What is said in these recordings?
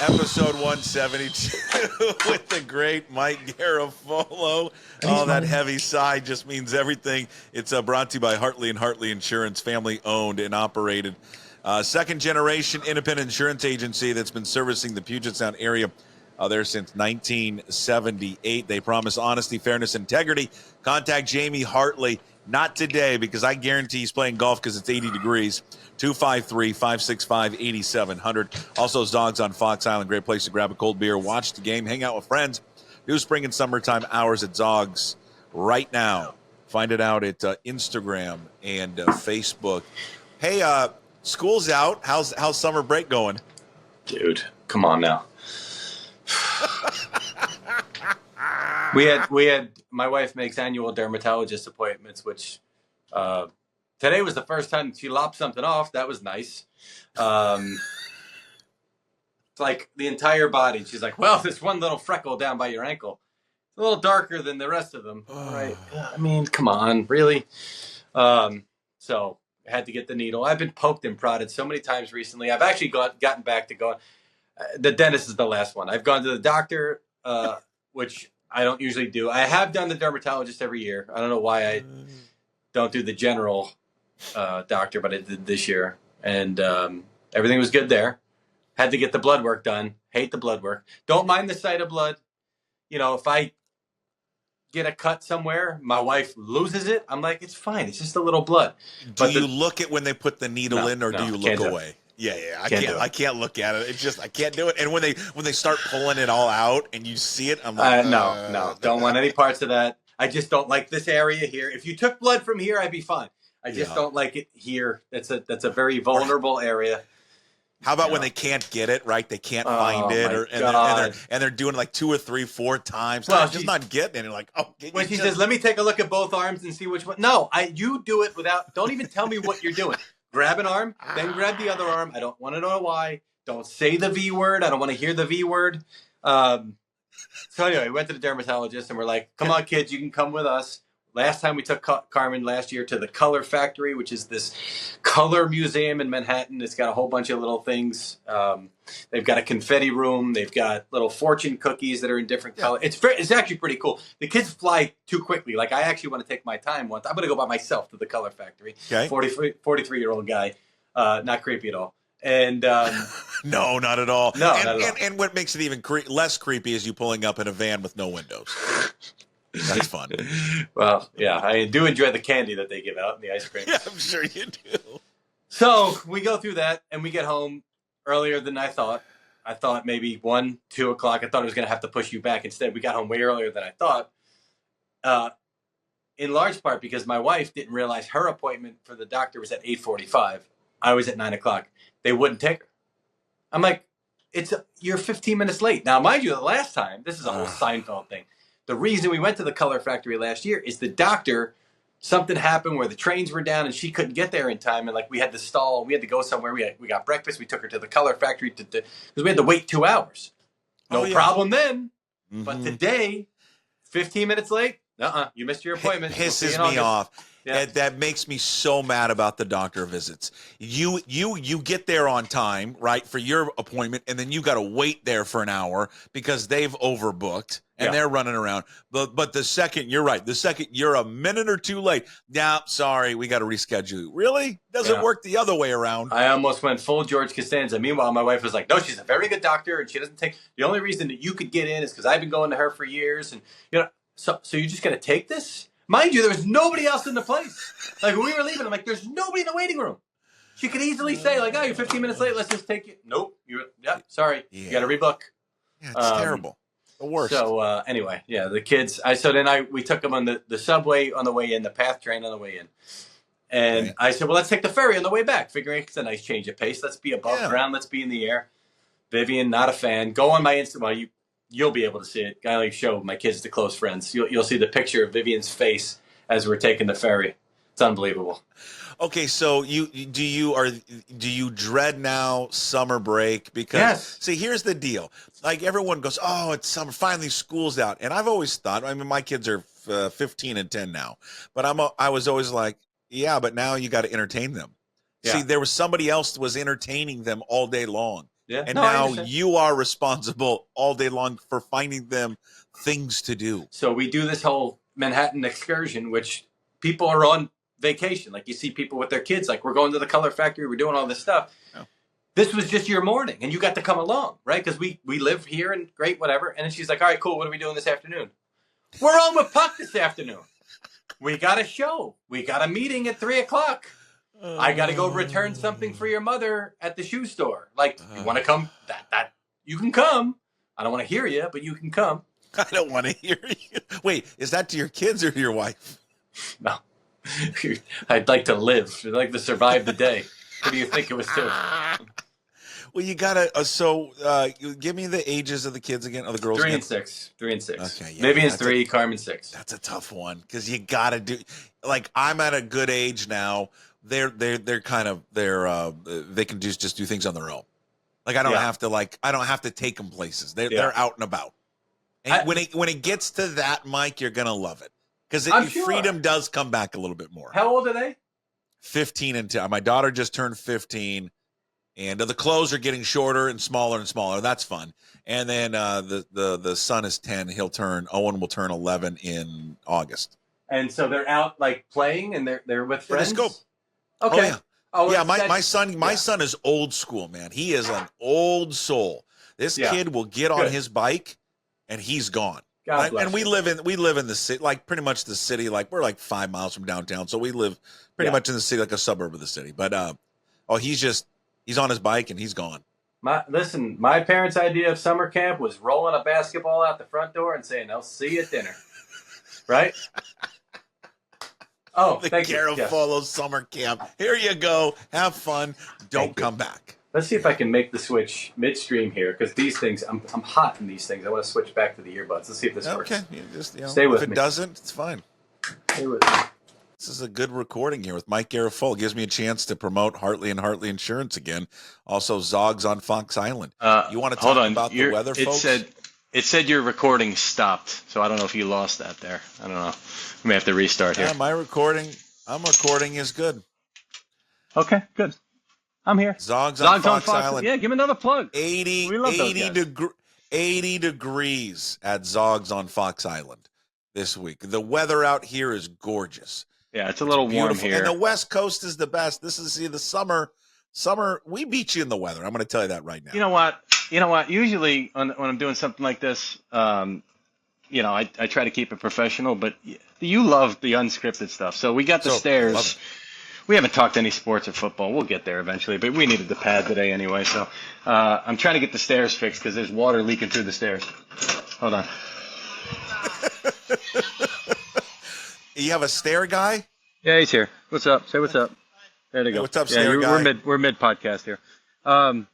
Episode 172 with the great Mike Garafolo. Oh, that heavy sigh just means everything. It's brought to you by Hartley and Hartley Insurance, family owned and operated. Second generation independent insurance agency that's been servicing the Puget Sound area there since 1978. They promise honesty, fairness, integrity. Contact Jamie Hartley. Not today, because I guarantee he's playing golf because it's 80 degrees. 253-565-8700. Also, Dogs on Fox Island. Great place to grab a cold beer, watch the game, hang out with friends. Do spring and summertime hours at Zogs right now. Find it out at Instagram and Facebook. Hey, school's out. How's summer break going? Dude, come on now. We had my wife makes annual dermatologist appointments, which today was the first time she lopped something off. That was nice. It's like the entire body. She's like, well, this one little freckle down by your ankle. It's a little darker than the rest of them. All right. I mean, come on, really? So I had to get the needle. I've been poked and prodded so many times recently. I've actually gotten back to going. The dentist is the last one. I've gone to the doctor, which I don't usually do. I have done the dermatologist every year. I don't know why I don't do the general doctor, but I did this year. And everything was good there. Had to get the blood work done. Hate the blood work. Don't mind the sight of blood. You know, if I get a cut somewhere, my wife loses it. I'm like, it's fine. It's just a little blood. Do you look at when they put the needle in, or do you look away? Yeah. I can't look at it. It's just I can't do it. And when they start pulling it all out and you see it, I'm like, no, don't want any parts of that. I just don't like this area here. If you took blood from here, I'd be fine. I just don't like it here. That's a very vulnerable area. How about when they can't get it right? They can't find it, and they're doing like 2 or 3, 4 times. Well, just not getting it. You're like, oh. When she says, "Let me take a look at both arms and see which one." No, you do it without. Don't even tell me what you're doing. Grab an arm, then grab the other arm. I don't want to know why. Don't say the V word. I don't want to hear the V word. So anyway, we went to the dermatologist and we're like, come on, kids, you can come with us. Last time we took Carmen last year to the Color Factory, which is this color museum in Manhattan. It's got a whole bunch of little things. They've got a confetti room. They've got little fortune cookies that are in different colors. It's actually pretty cool. The kids fly too quickly. Like, I actually want to take my time once. I'm going to go by myself to the Color Factory. Okay. 43-year-old guy. Not creepy at all. And no, not at all. No, not at all. And what makes it even less creepy is you pulling up in a van with no windows. That's fun. Well, yeah, I do enjoy the candy that they give out and the ice cream. Yeah, I'm sure you do. So we go through that and we get home earlier than I thought. I thought maybe 1, 2 o'clock. I thought I was going to have to push you back. Instead, we got home way earlier than I thought. In large part because my wife didn't realize her appointment for the doctor was at 8:45. I was at 9 o'clock. They wouldn't take her. I'm like, you're 15 minutes late. Now, mind you, the last time, this is a whole Seinfeld thing. The reason we went to the Color Factory last year is the doctor, something happened where the trains were down and she couldn't get there in time. And like we had to stall. We had to go somewhere. We got breakfast. We took her to the Color Factory because we had to wait 2 hours. No problem then. Mm-hmm. But today, 15 minutes late, you missed your appointment. It pisses me off. Yeah. That makes me so mad about the doctor visits. You get there on time, right, for your appointment, and then you got to wait there for an hour because they've overbooked and they're running around. But the second, you're right, the second you're a minute or two late, sorry, we got to reschedule you. Really? Doesn't work the other way around. I almost went full George Costanza. Meanwhile, my wife was like, no, she's a very good doctor, and she doesn't take – the only reason that you could get in is because I've been going to her for years. And so you're just going to take this? Mind you, there was nobody else in the place. Like, when we were leaving, I'm like, there's nobody in the waiting room. She could easily say, like, you're 15 minutes late. Let's just take you. Nope. Sorry. Yeah. You got to rebook. Yeah, it's terrible. The worst. So, anyway, the kids. We took them on the subway on the way in, the PATH train on the way in. And I said, well, let's take the ferry on the way back, figuring it's a nice change of pace. Let's be above ground. Let's be in the air. Vivian, not a fan. Go on my Instagram. Well, you'll be able to see it. I only show my kids to close friends. You'll see the picture of Vivian's face as we're taking the ferry. It's unbelievable. Okay, so do you dread now summer break? Because see, here's the deal. Like, everyone goes, oh, it's summer. Finally, school's out. And I've always thought, I mean, my kids are 15 and 10 now, but I was always like, yeah, but now you got to entertain them. Yeah. See, there was somebody else that was entertaining them all day long. Yeah. And No, I now understand. you are responsible all day long for finding them things to do. So we do this whole Manhattan excursion, which people are on vacation. Like you see people with their kids, like we're going to the color factory, we're doing all this stuff. Oh. This was just your morning, and you got to come along, right? Because we live here and great, whatever. And then she's like, all right, cool. What are we doing this afternoon? We're on with Puck this afternoon. We got a show. We got a meeting at 3:00. I got to go return something for your mother at the shoe store. Like, you want to come? That you can come. I don't want to hear you, but you can come. I don't want to hear you. Wait, is that to your kids or to your wife? No. I'd like to live. I'd like to survive the day. What do you think it was to? Well, you gotta. You give me the ages of the kids again, of the girls. 3 again. and 6. 3 and 6. Okay, yeah, Vivian's 3, Carmen 6. That's a tough one because you gotta do. Like I'm at a good age now. They're kind of they can just do things on their own. Like I don't have to take them places. They're out and about. And when it gets to that, Mike, you're gonna love it because freedom does come back a little bit more. How old are they? 15 and 10. My daughter just turned 15. And the clothes are getting shorter and smaller and smaller. That's fun. And then the son is 10. Owen will turn 11 in August. And so they're out like playing and they're with friends. Let's go. Okay. Yeah, my son is old school, man. He is an old soul. This kid will get on his bike and he's gone. And we live in the city, like pretty much the city. Like we're like 5 miles from downtown, so we live pretty much in the city, like a suburb of the city. But he's on his bike and he's gone. My parents' idea of summer camp was rolling a basketball out the front door and saying, "I'll see you at dinner." Right? Oh, the thank you. Garafolo summer camp. Here you go. Have fun. Don't come back. Let's see if I can make the switch midstream here because these things, I'm hot in these things. I want to switch back to the earbuds. Let's see if this works. Okay. Stay with me. If it doesn't, it's fine. Stay with me. This is a good recording here with Mike Garafolo. Gives me a chance to promote Hartley and Hartley Insurance again. Also, Zogs on Fox Island. You want to talk about the weather, folks? It said your recording stopped, so I don't know if you lost that there. I don't know. We may have to restart here. I'm recording is good. Okay, good. I'm here. Zogs on Fox Island. Yeah, give me another plug. 80 degrees at Zogs on Fox Island this week. The weather out here is gorgeous. Yeah, it's a little warm here. And the West Coast is the best. This is the summer. Summer, we beat you in the weather. I'm going to tell you that right now. You know what? Usually when I'm doing something like this, I try to keep it professional, but you love the unscripted stuff. So we got the stairs. We haven't talked any sports or football. We'll get there eventually, but we needed the pad today anyway. So I'm trying to get the stairs fixed because there's water leaking through the stairs. Hold on. You have a stair guy? Yeah, he's here. What's up? Say what's up. There they go. What's up, stair guy? We're mid podcast here. Oh,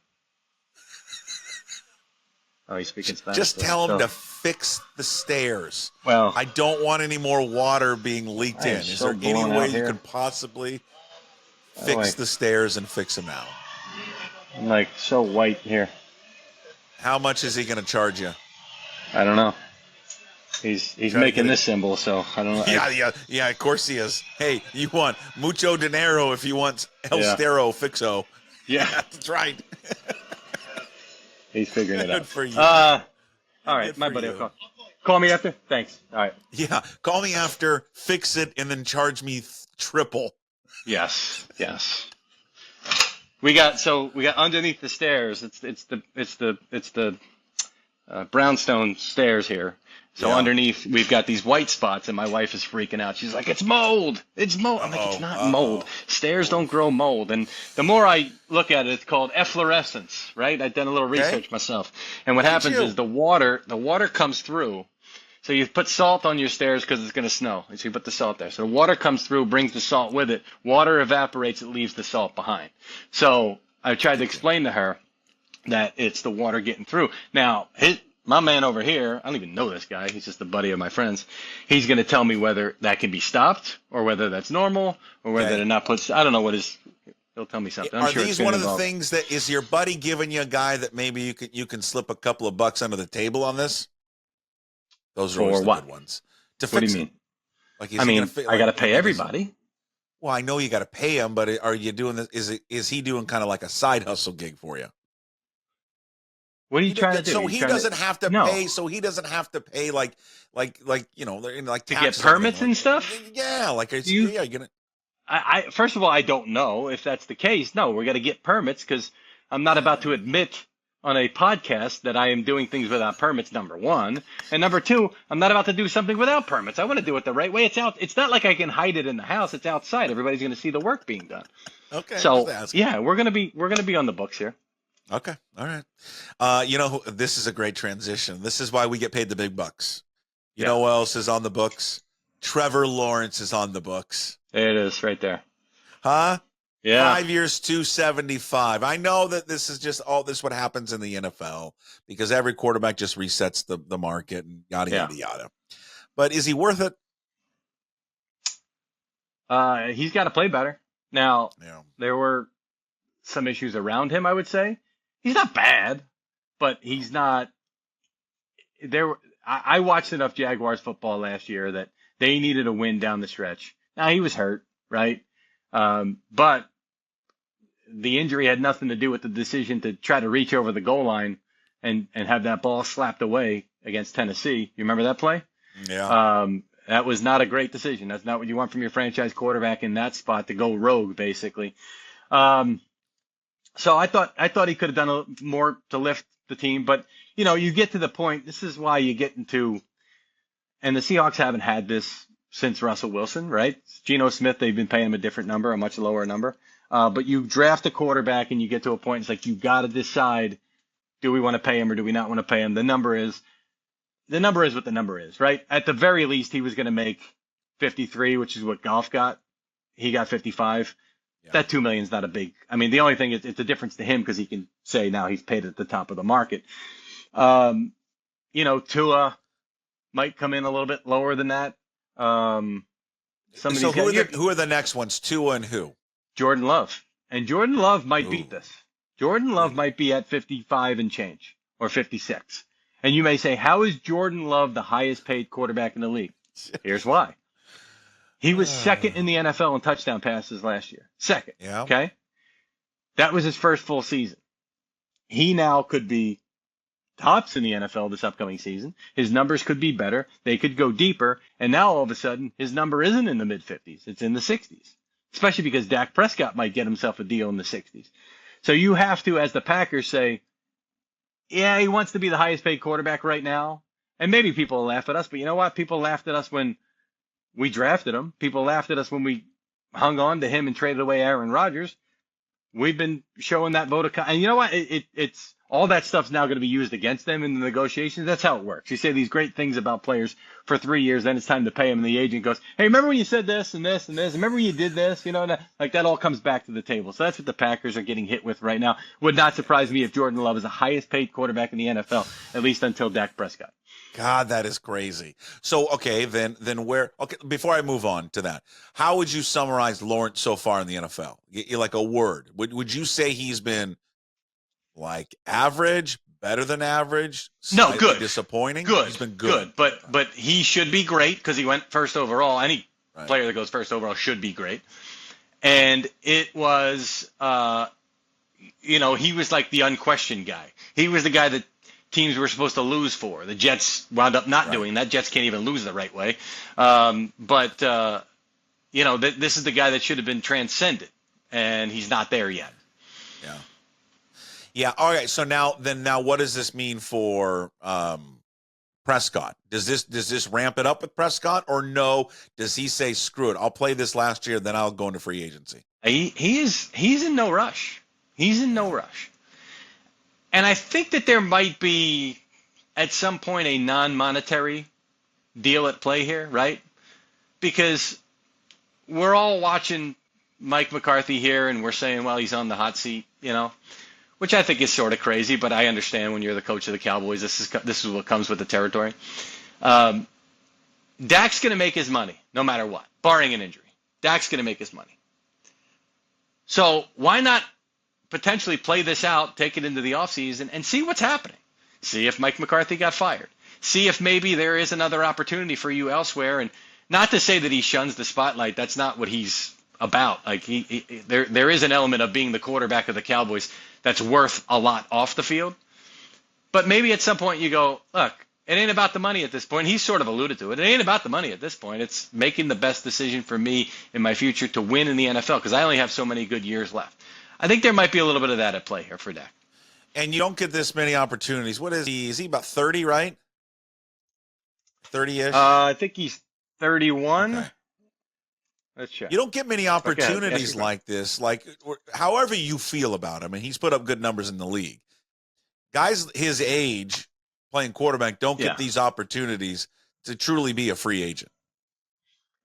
he's speaking Spanish. Just tell him to fix the stairs. Well, I don't want any more water being leaked in. Is there any way you can possibly fix the stairs and fix them out? I'm like so white here. How much is he going to charge you? I don't know. He's making this symbol, so I don't know. Yeah. Of course he is. Hey, you want mucho dinero if you want el stero fixo. Yeah, that's right. He's figuring it out. Good for you. All right, my buddy. Call me after. Thanks. All right. Yeah, call me after. Fix it, and then charge me triple. Yes. We got underneath the stairs. It's the brownstone stairs here. So underneath, we've got these white spots, and my wife is freaking out. She's like, "It's mold! It's mold!" I'm like, "It's not mold. Stairs don't grow mold." And the more I look at it, it's called efflorescence, right? I've done a little research myself. And what happens is the water comes through. So you put salt on your stairs because it's going to snow. So you put the salt there. So the water comes through, brings the salt with it. Water evaporates, it leaves the salt behind. So I tried to explain to her that it's the water getting through. Now, my man over here, I don't even know this guy. He's just a buddy of my friend's. He's going to tell me whether that can be stopped or whether that's normal or whether they're not put. I don't know what is. He'll tell me something. Are these one of the things that is your buddy giving you a guy that maybe you can slip a couple of bucks under the table on this? Those are always the good ones. To what do you mean? I got to pay everybody. Well, I know you got to pay him, but are you doing this? Is he doing kind of like a side hustle gig for you? What are you trying to do? So he doesn't have to No. pay. So he doesn't have to pay like like To taxes get permits and stuff? Yeah, like You- you're gonna. I first of all, I don't know if that's the case. No, we're going to get permits because I'm not about to admit on a podcast that I am doing things without permits, number one. And number two, I'm not about to do something without permits. I want to do it the right way. It's out. It's not like I can hide it in the house. It's outside. Everybody's going to see the work being done. Okay. So yeah, we're going to be on the books here. Okay. All right. This is a great transition. This is why we get paid the big bucks. You know who else is on the books? Trevor Lawrence is on the books. There it is right there. Huh? Yeah. 5 years, 275. I know that this is just all this what happens in the NFL because every quarterback just resets the market and yada, yada, yada. But is he worth it? He's got to play better. Now, there were some issues around him, I would say. He's not bad, but he's not there. I watched enough Jaguars football last year that they needed a win down the stretch. Now he was hurt, right? But the injury had nothing to do with the decision to try to reach over the goal line and have that ball slapped away against Tennessee. You remember that play? Yeah. That was not a great decision. That's not what you want from your franchise quarterback in that spot, to go rogue, basically. So I thought he could have done more to lift the team, but you get to the point. This is why you get into, and the Seahawks haven't had this since Russell Wilson, right? Geno Smith, they've been paying him a different number, a much lower number. But you draft a quarterback and you get to a point, it's like you got to decide, do we want to pay him or do we not want to pay him? The number is what the number is, right? At the very least, he was going to make 53, which is what Goff got. He got 55. Yeah. That $2 million is not a big. I mean, the only thing is it's a difference to him because he can say now he's paid at the top of the market. Tua might come in a little bit lower than that. So who are the next ones? Tua and who? Jordan Love. And Jordan Love might beat this. Jordan Love might be at 55 and change or 56. And you may say, how is Jordan Love the highest paid quarterback in the league? Here's why. He was second in the NFL in touchdown passes last year. Second. Yeah. Okay. That was his first full season. He now could be tops in the NFL this upcoming season. His numbers could be better. They could go deeper. And now all of a sudden, his number isn't in the mid-50s. It's in the 60s, especially because Dak Prescott might get himself a deal in the 60s. So you have to, as the Packers, say, yeah, he wants to be the highest paid quarterback right now. And maybe people will laugh at us, but you know what? People laughed at us when we drafted him. People laughed at us when we hung on to him and traded away Aaron Rodgers. We've been showing that vote of and you know what? It's all that stuff's now going to be used against them in the negotiations. That's how it works. You say these great things about players for 3 years, then it's time to pay them, and the agent goes, "Hey, remember when you said this and this and this? Remember when you did this?" That all comes back to the table. So that's what the Packers are getting hit with right now. Would not surprise me if Jordan Love is the highest paid quarterback in the NFL, at least until Dak Prescott. God, that is crazy. So, okay, then where? Okay, before I move on to that, how would you summarize Lawrence so far in the NFL? Like a word. Would you say he's been like average, better than average? No, good. Disappointing. Good. He's been good. But he should be great because he went first overall. Any player that goes first overall should be great. And it was, he was like the unquestioned guy. He was the guy that teams were supposed to lose for. The Jets wound up not doing that. Jets can't even lose the right way. This is the guy that should have been transcended, and he's not there yet. Yeah. Yeah. All right. So now, what does this mean for Prescott? Does this ramp it up with Prescott, or no? Does he say, screw it, I'll play this last year, then I'll go into free agency? He's in no rush. He's in no rush. And I think that there might be, at some point, a non-monetary deal at play here, right? Because we're all watching Mike McCarthy here, and we're saying, well, he's on the hot seat, which I think is sort of crazy, but I understand when you're the coach of the Cowboys, this is what comes with the territory. Dak's going to make his money no matter what, barring an injury. Dak's going to make his money. So why not potentially play this out, take it into the offseason, and see what's happening. See if Mike McCarthy got fired. See if maybe there is another opportunity for you elsewhere. And not to say that he shuns the spotlight. That's not what he's about. Like there is an element of being the quarterback of the Cowboys that's worth a lot off the field. But maybe at some point you go, look, it ain't about the money at this point. He's sort of alluded to it. It ain't about the money at this point. It's making the best decision for me in my future to win in the NFL because I only have so many good years left. I think there might be a little bit of that at play here for Dak. And you don't get this many opportunities. What is he? Is he about 30, right? 30-ish? I think he's 31. Okay. Let's check. You don't get many opportunities like this. Like, however you feel about him, and he's put up good numbers in the league. Guys his age playing quarterback don't get these opportunities to truly be a free agent.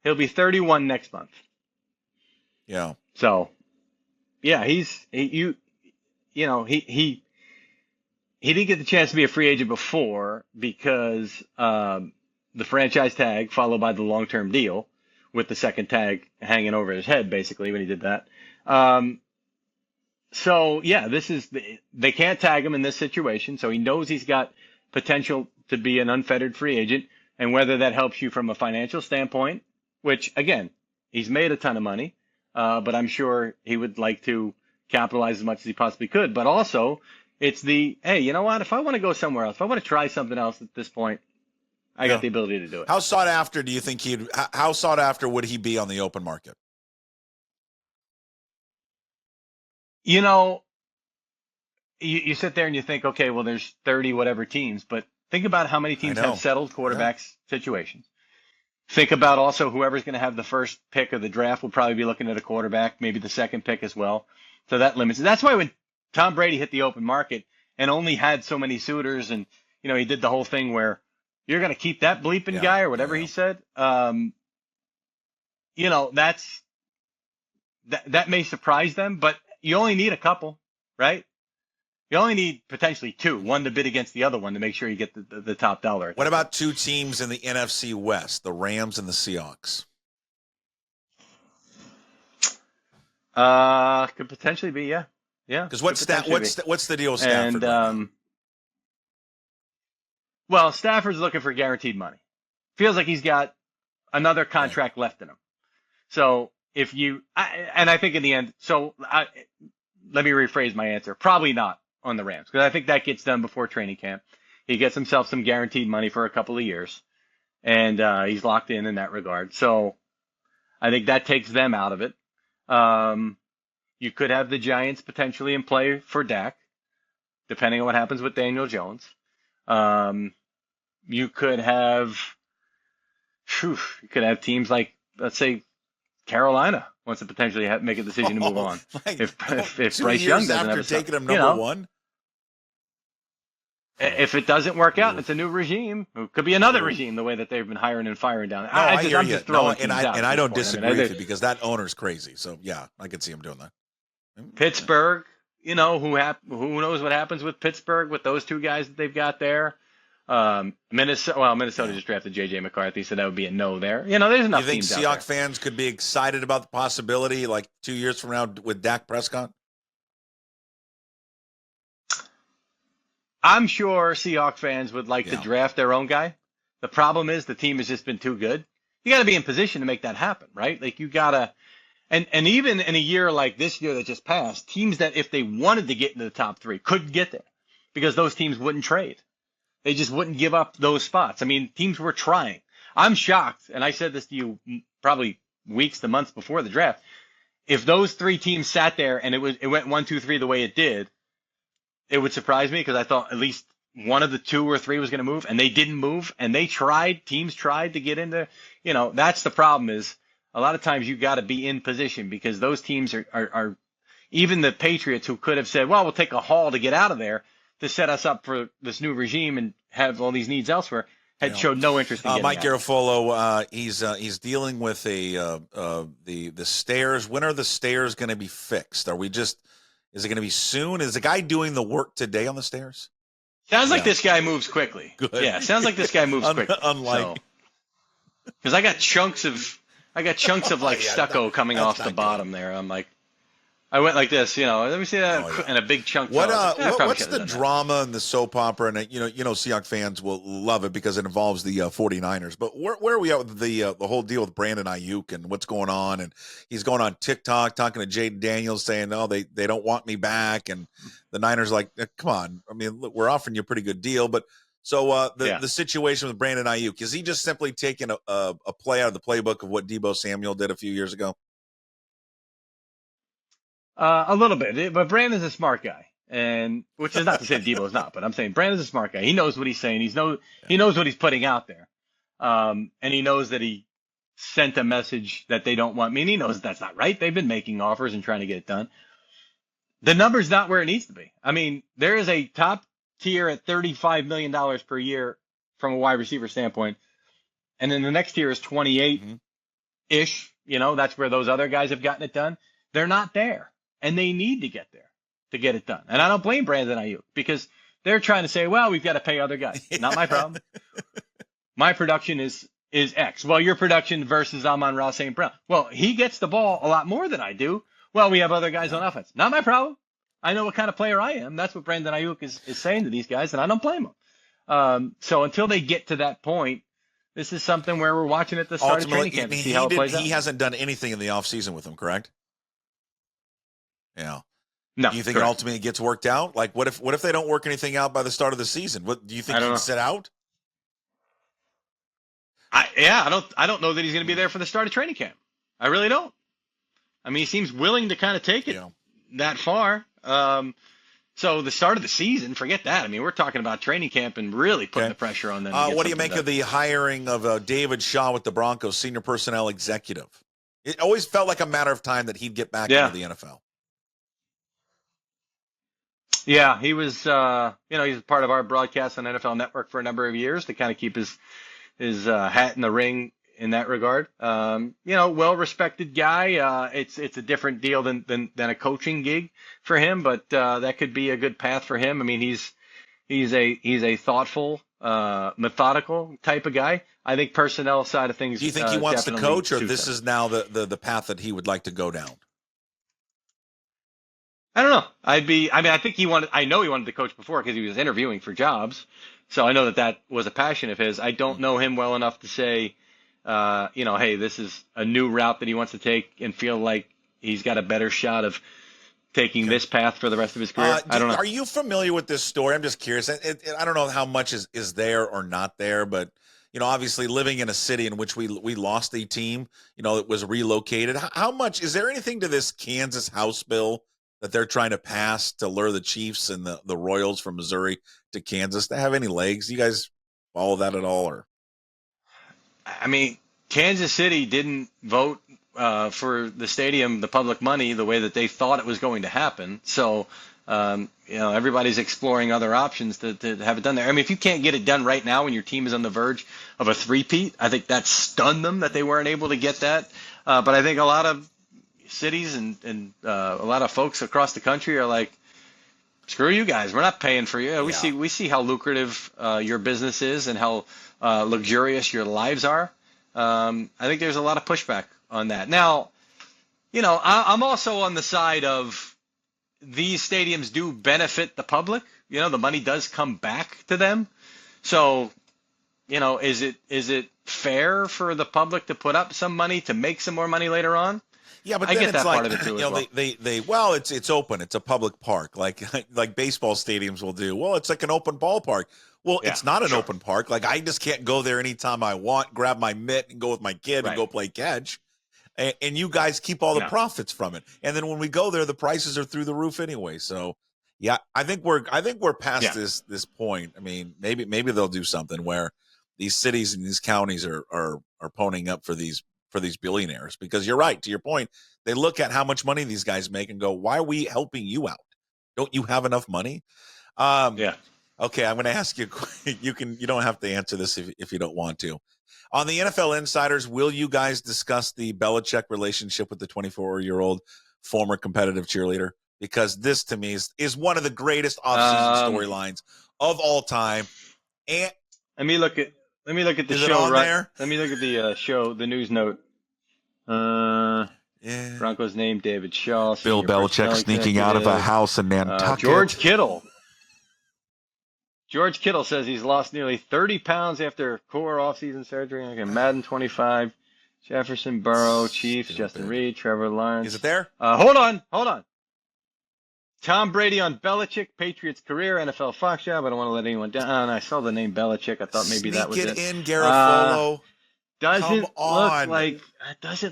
He'll be 31 next month. Yeah. So, yeah, he didn't get the chance to be a free agent before because the franchise tag followed by the long-term deal with the second tag hanging over his head basically when he did that. So, yeah, they can't tag him in this situation, so he knows he's got potential to be an unfettered free agent, and whether that helps you from a financial standpoint, which, again, he's made a ton of money, but I'm sure he would like to capitalize as much as he possibly could. But also, it's hey, you know what? If I want to go somewhere else, if I want to try something else at this point, I got the ability to do it. How sought after do you think how sought after would he be on the open market? You know, you sit there and you think, okay, well, there's 30 whatever teams, but think about how many teams have settled quarterbacks situations. Think about also whoever's going to have the first pick of the draft will probably be looking at a quarterback, maybe the second pick as well. So that limits it. That's why when Tom Brady hit the open market and only had so many suitors, and he did the whole thing where you're going to keep that bleeping guy or whatever he said. That may surprise them, but you only need a couple, right? You only need potentially two, one to bid against the other one to make sure you get the top dollar. What about two teams in the NFC West, the Rams and the Seahawks? Could potentially be, yeah. Because what's the deal with Stafford? And well, Stafford's looking for guaranteed money. Feels like he's got another contract left in him. So if I think in the end, let me rephrase my answer. Probably not on the Rams, because I think that gets done before training camp. He gets himself some guaranteed money for a couple of years, and he's locked in that regard. So I think that takes them out of it. You could have the Giants potentially in play for Dak, depending on what happens with Daniel Jones. You could have teams like, let's say, Carolina wants to potentially make a decision to move on. If Bryce Young doesn't have taking him number one. If it doesn't work out, it's a new regime. It could be another regime, the way that they've been hiring and firing down there. I hear you. I don't disagree with you because that owner's crazy. So, yeah, I could see him doing that. Pittsburgh, who knows what happens with Pittsburgh with those two guys that they've got there. Minnesota just drafted J.J. McCarthy, so that would be a no there. There's enough teams out there. You think Seahawks fans could be excited about the possibility, like 2 years from now, with Dak Prescott? I'm sure Seahawks fans would like to draft their own guy. The problem is the team has just been too good. You got to be in position to make that happen, right? Like you got to, and even in a year like this year that just passed, teams that if they wanted to get into the top three couldn't get there because those teams wouldn't trade. They just wouldn't give up those spots. I mean, teams were trying. I'm shocked, and I said this to you probably weeks to months before the draft. If those three teams sat there and it went 1, 2, 3 the way it did, it would surprise me because I thought at least one of the 2 or 3 was going to move, and they didn't move, and teams tried to get into, that's the problem is a lot of times you got to be in position because those teams are even the Patriots who could have said, well, we'll take a haul to get out of there to set us up for this new regime and have all these needs elsewhere, had showed no interest in getting Mike out. Garafolo, he's dealing with the stairs. When are the stairs going to be fixed? Is it going to be soon? Is the guy doing the work today on the stairs? Sounds like this guy moves quickly. Good. Yeah, sounds like this guy moves quickly. Unlike, because I got chunks of like stucco coming off the bottom there. I'm like, I went like this, let me see that, Oh, yeah. and a big chunk. Fell. What's the drama and the soap opera? And Seahawks fans will love it because it involves the 49ers. But where are we at with the whole deal with Brandon Aiyuk and what's going on? And he's going on TikTok talking to Jaden Daniels saying, "No, they don't want me back." And the Niners like, "Come on, I mean, look, we're offering you a pretty good deal." But so the situation with Brandon Aiyuk, is he just simply taking a play out of the playbook of what Deebo Samuel did a few years ago? A little bit, but Brandon's a smart guy, and which is not to say Debo's not, but I'm saying Brandon's a smart guy. He knows what he's saying. He knows what he's putting out there, and he knows that he sent a message that they don't want me. And he knows that's not right. They've been making offers and trying to get it done. The number's not where it needs to be. I mean, there is a top tier at $35 million per year from a wide receiver standpoint, and then the next tier is 28-ish. That's where those other guys have gotten it done. They're not there. And they need to get there to get it done. And I don't blame Brandon Aiyuk because they're trying to say, well, we've got to pay other guys. Not my problem. My production is X. Well, your production versus Amon-Ra St. Brown. Well, he gets the ball a lot more than I do. Well, we have other guys on offense. Not my problem. I know what kind of player I am. That's what Brandon Aiyuk is saying to these guys, and I don't blame him. So until they get to that point, this is something where we're watching at the start of training camp to see how it plays out. He hasn't done anything in the offseason with them, correct? Yeah. No. Do you think it ultimately gets worked out? Like, what if they don't work anything out by the start of the season? What do you think he can sit out? I don't know that he's going to be there for the start of training camp. I really don't. I mean, he seems willing to kind of take it that far. So the start of the season, forget that. I mean, we're talking about training camp and really putting the pressure on them. What do you make of the hiring of David Shaw with the Broncos, senior personnel executive? It always felt like a matter of time that he'd get back into the NFL. Yeah, he was, he's part of our broadcast on NFL Network for a number of years to kind of keep his hat in the ring in that regard. Well-respected guy. It's a different deal than a coaching gig for him, but that could be a good path for him. I mean, he's a thoughtful, methodical type of guy. I think personnel side of things. Do you think he wants to coach, or this is now the path that he would like to go down? I don't know. I think I know he wanted to coach before because he was interviewing for jobs. So I know that was a passion of his. I don't know him well enough to say, hey, this is a new route that he wants to take and feel like he's got a better shot of taking this path for the rest of his career. I don't know. Are you familiar with this story? I'm just curious. I don't know how much is there or not there, but obviously living in a city in which we lost a team, it was relocated. How much is there anything to this Kansas House bill that they're trying to pass to lure the Chiefs and the Royals from Missouri to Kansas to have any legs? You guys follow that at all? Or I mean, Kansas City didn't vote for the stadium, the public money, the way that they thought it was going to happen. So, everybody's exploring other options to have it done there. I mean, if you can't get it done right now when your team is on the verge of a three-peat, I think that stunned them that they weren't able to get that. But I think a lot of cities and a lot of folks across the country are like, screw you guys, we're not paying for you. We see how lucrative your business is and how luxurious your lives are. I think there's a lot of pushback on that. Now, I'm also on the side of these stadiums do benefit the public. The money does come back to them. So, is it fair for the public to put up some money to make some more money later on? Yeah, but I then get it's that part of it too. It's open. It's a public park, like baseball stadiums will do. Well, it's like an open ballpark. Well, it's not an open park. Like, I just can't go there anytime I want, grab my mitt and go with my kid and go play catch. And you guys keep all the profits from it. And then when we go there, the prices are through the roof anyway. So, yeah, I think we're past this point. I mean, maybe they'll do something where these cities and these counties are ponying up for these billionaires, because you're right. To your point, they look at how much money these guys make and go, why are we helping you out? Don't you have enough money? Okay. I'm going to ask you, you don't have to answer this if you don't want to. On the NFL Insiders, will you guys discuss the Belichick relationship with the 24-year-old former competitive cheerleader? Because this to me is one of the greatest offseason storylines of all time. And let me look at the is show it on right there? Let me look at the show, the news note. Yeah. Broncos named David Shaw. Bill senior Belichick personnel sneaking out of a executive. house in Nantucket. George Kittle. George Kittle says he's lost nearly 30 pounds after core offseason surgery. Again, Madden 25, Jefferson, Burrow, Chiefs, Justin Reed, Trevor Lawrence. Is it there? Hold on. Tom Brady on Belichick, Patriots career, NFL Fox job. I don't want to let anyone down. I saw the name Belichick. I thought maybe that was it. Sneak it in, Garafolo. Doesn't Come on.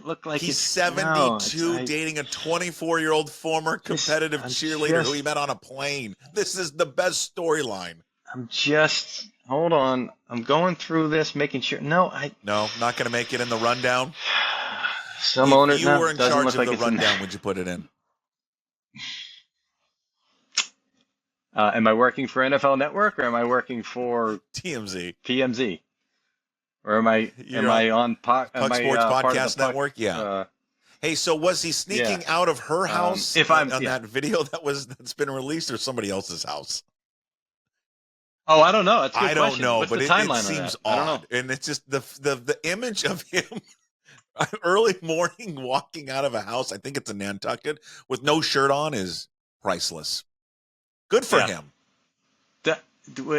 look like He's it's 72, dating a 24-year-old former competitive cheerleader who he met on a plane. This is the best storyline. Hold on. I'm going through this, making sure. No, not going to make it in the rundown. Some owners. If you were in charge of the rundown, would you put it in? Am I working for NFL Network or am I working for TMZ? Or am I on Puck Sports Podcast Network? Yeah. Hey, so was he sneaking out of her house on that video that's been released, or somebody else's house? Oh, I don't know. That's a good I don't question. know, What's but the it timeline seems on that? I don't odd, know. and it's just the image of him early morning walking out of a house. I think it's in Nantucket with no shirt on is priceless. Good for him.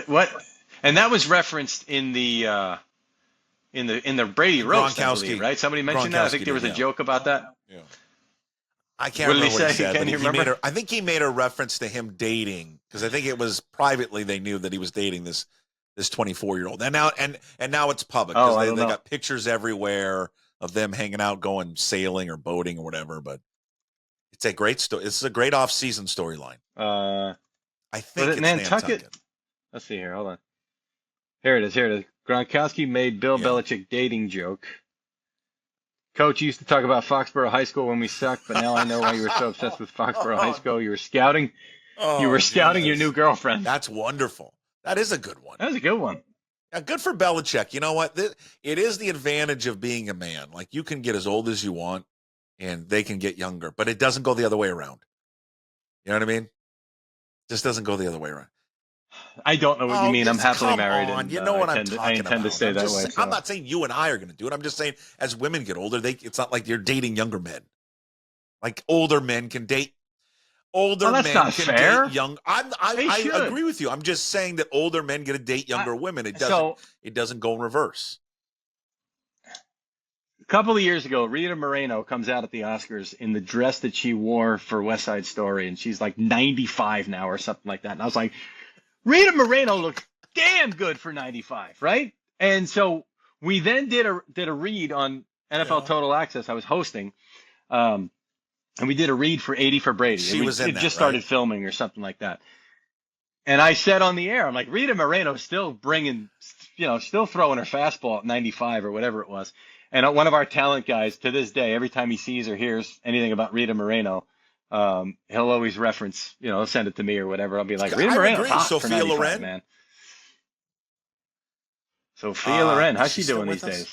What? And that was referenced in the Brady roast, I believe, right? Somebody mentioned that. I think there was a joke about that. Yeah. I can't remember what he said, Can you remember? I think he made a reference to him dating, because I think it was privately they knew that he was dating this 24-year-old. And now it's public, because they got pictures everywhere of them hanging out, going sailing or boating or whatever. But it's a great story. This is a great off-season storyline. I think it's Nantucket. Let's see here. Hold on. Here it is. Gronkowski made Bill Belichick dating joke. Coach, you used to talk about Foxborough High School when we sucked, but now I know why you were so obsessed with Foxborough High School. You were scouting. Your new girlfriend. That's wonderful. That is a good one. That was a good one. Yeah, good for Belichick. You know what? It is the advantage of being a man. Like, you can get as old as you want, and they can get younger, but it doesn't go the other way around. You know what I mean? Just doesn't go the other way around. I don't know what you mean. I'm happily married. And, you know what I'm talking about. I intend to stay that way. So. I'm not saying you and I are going to do it. I'm just saying, as women get older, it's not like you're dating younger men. Like, older men can date. Older men can date young. I agree with you. I'm just saying that older men get to date younger women. It doesn't go in reverse. A couple of years ago, Rita Moreno comes out at the Oscars in the dress that she wore for West Side Story, and she's like 95 now or something like that. And I was like, Rita Moreno looks damn good for 95, right? And so we then did a read on NFL Total Access. I was hosting, and we did a read for 80 for Brady. It just started filming or something like that. And I said on the air, I'm like, Rita Moreno's still still throwing her fastball at 95 or whatever it was. And one of our talent guys, to this day, every time he sees or hears anything about Rita Moreno, he'll always reference, he'll send it to me or whatever. I'll be like, Rita Moreno's hot Sophia for 95, Loren, man. Sophia Loren, how's she doing these days?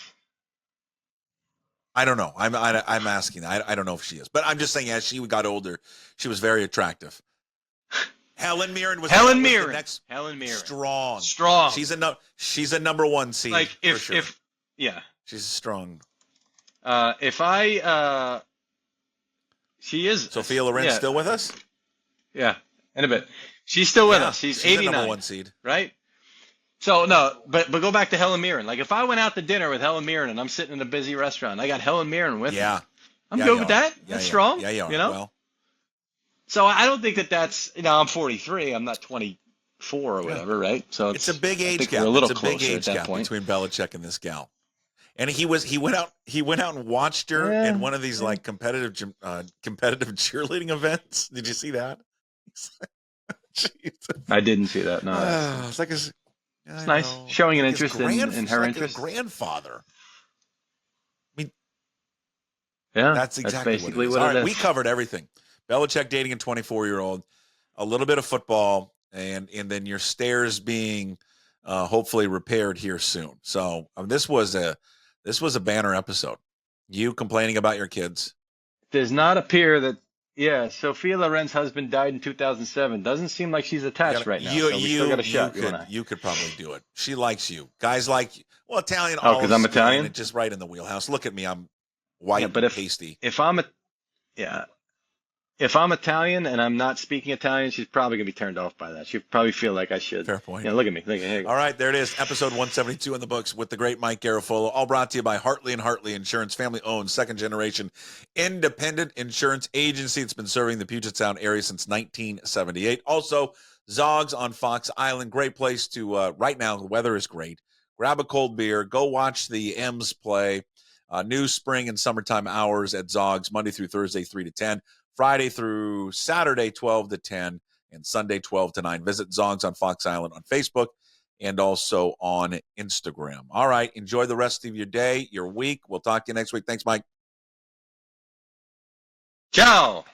I don't know. I'm asking. I don't know if she is, but I'm just saying, as she got older, she was very attractive. Helen Mirren was Helen the Mirren. next Helen Mirren. Strong. She's a number one seed. Like she's strong. She is. Sophia Loren still with us? Yeah, in a bit. She's still with us. She's 89. The number one seed, right? So no, but go back to Helen Mirren. Like, if I went out to dinner with Helen Mirren and I'm sitting in a busy restaurant, I got Helen Mirren with me. I'm good with that. That's strong. Yeah, you are. Well, so I don't think that's. I'm 43. I'm not 24 or whatever, right? So it's a big age gap. We're a little it's a big age gap between Belichick and this gal. And he went out and watched her at one of these like competitive cheerleading events. Did you see that? I didn't see that. No. It's like it's nice, showing an interest in her interest. Grandfather. I mean, that's exactly basically what it is. is. We covered everything. Belichick dating a 24-year-old, a little bit of football, and then your stairs being hopefully repaired here soon. So this was a banner episode. You complaining about your kids. Does not appear that. Yeah, Sophia Loren's husband died in 2007. Doesn't seem like she's attached right now. So we still got a shot. You could probably do it. She likes you. Guys like you. Well, Italian. Oh, because I'm Italian. Just right in the wheelhouse. Look at me. I'm white, but pasty. If I'm Yeah. If I'm Italian and I'm not speaking Italian, she's probably gonna be turned off by that. She'd probably feel like I should. Fair point. You know, look at me. Look at me. All right, there it is. Episode 172 in the books with the great Mike Garafolo. All brought to you by Hartley and Hartley Insurance, family-owned, second-generation independent insurance agency. It's been serving the Puget Sound area since 1978. Also, Zogs on Fox Island. Great place to, right now, the weather is great. Grab a cold beer. Go watch the M's play. New spring and summertime hours at Zogs, Monday through Thursday, 3 to 10. Friday through Saturday, 12 to 10, and Sunday, 12 to 9. Visit Zogs on Fox Island on Facebook and also on Instagram. All right, enjoy the rest of your day, your week. We'll talk to you next week. Thanks, Mike. Ciao.